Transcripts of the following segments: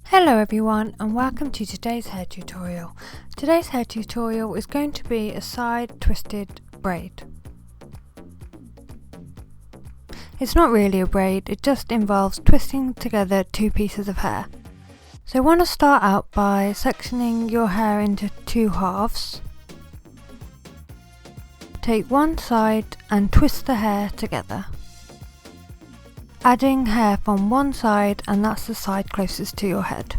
Hello everyone and welcome to today's hair tutorial. Today's hair tutorial is going to be a side twisted braid. It's not really a braid, it just involves twisting together two pieces of hair. So you want to start out by sectioning your hair into two halves. Take one side and twist the hair together, adding hair from one side, and that's the side closest to your head.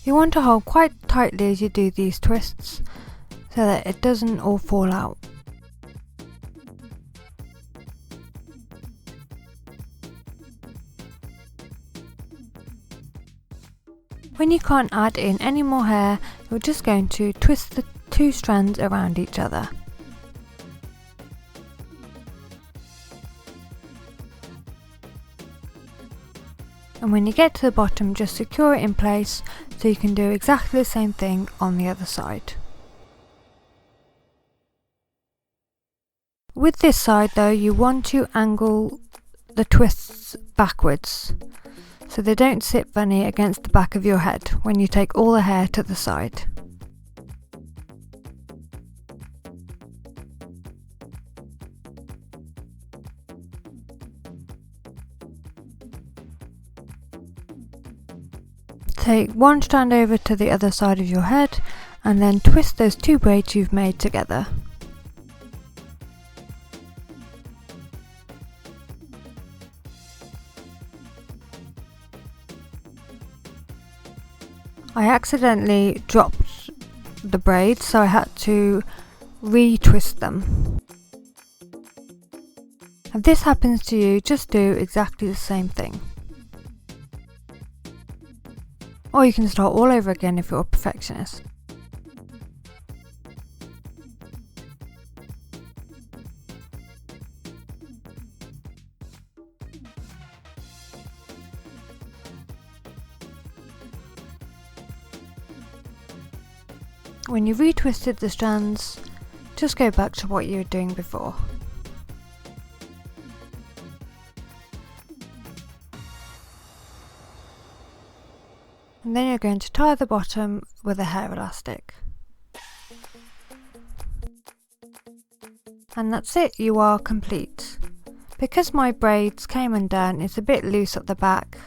You want to hold quite tightly as you do these twists so that it doesn't all fall out. When you can't add in any more hair, you're just going to twist the two strands around each other. And when you get to the bottom, just secure it in place so you can do exactly the same thing on the other side. With this side though, you want to angle the twists backwards, so they don't sit funny against the back of your head when you take all the hair to the side. Take one strand over to the other side of your head and then twist those two braids you've made together. I accidentally dropped the braids, so I had to re-twist them. If this happens to you, just do exactly the same thing. Or you can start all over again if you're a perfectionist. When you've retwisted the strands, just go back to what you were doing before. And then you're going to tie the bottom with a hair elastic. And that's it, you are complete. Because my braids came undone, it's a bit loose at the back,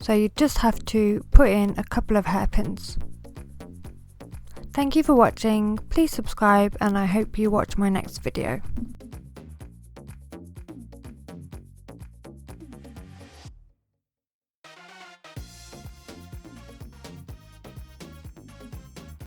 so you just have to put in a couple of hairpins. Thank you for watching, please subscribe and I hope you watch my next video.